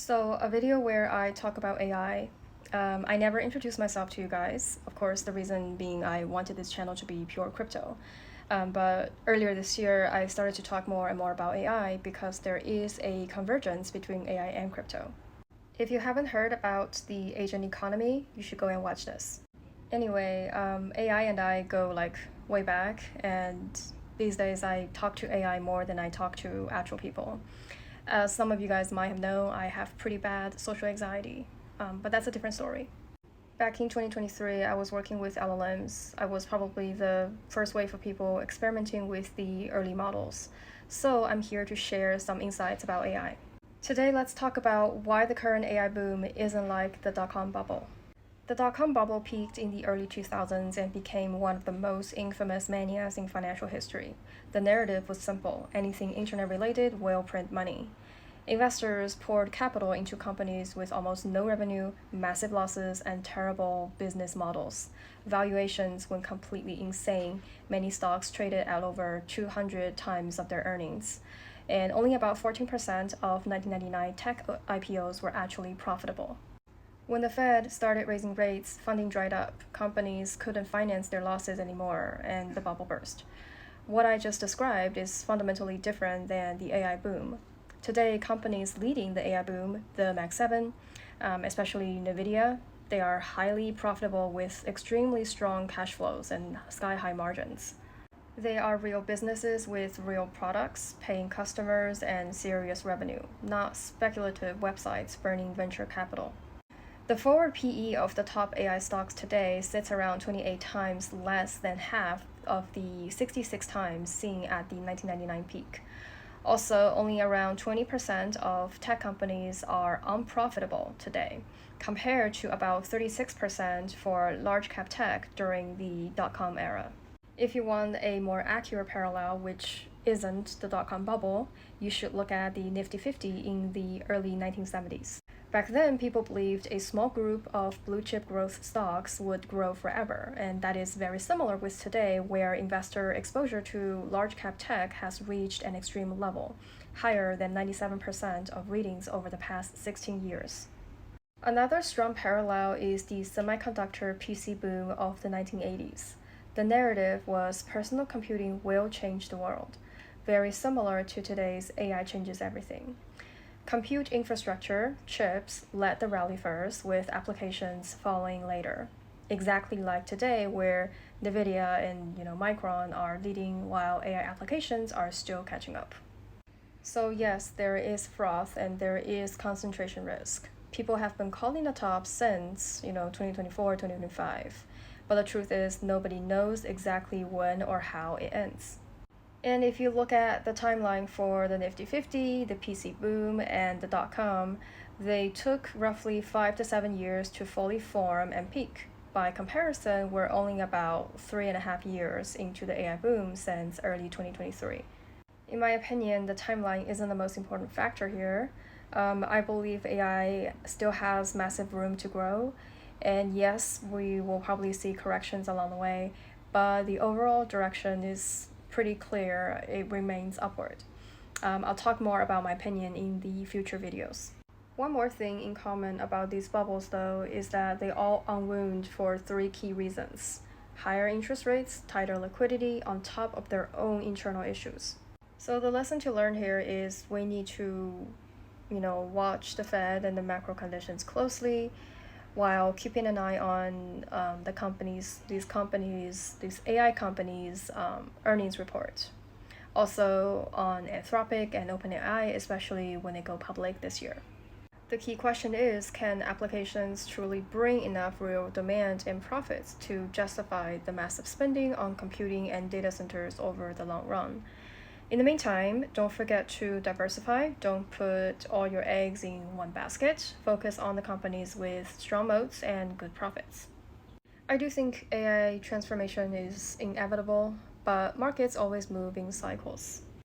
So, a video where I talk about AI. I never introduced myself to you guys. Of course, the reason being I wanted this channel to be pure crypto. But earlier this year, I started to talk more and more about AI because there is a convergence between AI and crypto. If you haven't heard about the agent economy, you should go and watch this. Anyway, AI and I go like way back, and these days I talk to AI more than I talk to actual people. As some of you guys might have known, I have pretty bad social anxiety, but that's a different story. Back in 2023, I was working with LLMs. I was probably the first wave of people experimenting with the early models. So I'm here to share some insights about AI. Today, let's talk about why the current AI boom isn't like the dot-com bubble. The dot-com bubble peaked in the early 2000s and became one of the most infamous manias in financial history. The narrative was simple: anything internet related will print money. Investors poured capital into companies with almost no revenue, massive losses, and terrible business models. Valuations went completely insane. Many stocks traded at over 200 times of their earnings. And only about 14% of 1999 tech IPOs were actually profitable. When the Fed started raising rates, funding dried up, companies couldn't finance their losses anymore, and the bubble burst. What I just described is fundamentally different than the AI boom. Today, companies leading the AI boom, the Mag 7, especially NVIDIA, they are highly profitable with extremely strong cash flows and sky-high margins. They are real businesses with real products, paying customers, and serious revenue, not speculative websites burning venture capital. The forward PE of the top AI stocks today sits around 28 times less than half of the 66 times seen at the 1999 peak. Also, only around 20% of tech companies are unprofitable today, compared to about 36% for large cap tech during the dot-com era. If you want a more accurate parallel, which isn't the dot-com bubble, you should look at the Nifty 50 in the early 1970s. Back then, people believed a small group of blue chip growth stocks would grow forever, and that is very similar with today, where investor exposure to large cap tech has reached an extreme level, higher than 97% of readings over the past 16 years. Another strong parallel is the semiconductor PC boom of the 1980s. The narrative was personal computing will change the world, very similar to today's AI changes everything. Compute infrastructure, chips, led the rally first, with applications following later. Exactly like today, where NVIDIA and Micron are leading while AI applications are still catching up. So yes, there is froth and there is concentration risk. People have been calling the top since 2024, 2025. But the truth is nobody knows exactly when or how it ends. And if you look at the timeline for the Nifty 50, the PC boom, and the dot-com, they took roughly 5 to 7 years to fully form and peak. By comparison, we're only about 3.5 years into the AI boom since early 2023. In my opinion, the timeline isn't the most important factor here. I believe AI still has massive room to grow, and yes, we will probably see corrections along the way, but the overall direction is pretty clear. It remains upward. I'll talk more about my opinion in the future videos. One more thing in common about these bubbles, though, is that they all unwound for three key reasons: higher interest rates, tighter liquidity, on top of their own internal issues. So the lesson to learn here is we need to, watch the Fed and the macro conditions closely, while keeping an eye on these AI companies' earnings reports. Also on Anthropic and OpenAI, especially when they go public this year. The key question is, can applications truly bring enough real demand and profits to justify the massive spending on computing and data centers over the long run? In the meantime, don't forget to diversify. Don't put all your eggs in one basket. Focus on the companies with strong moats and good profits. I do think AI transformation is inevitable, but markets always move in cycles.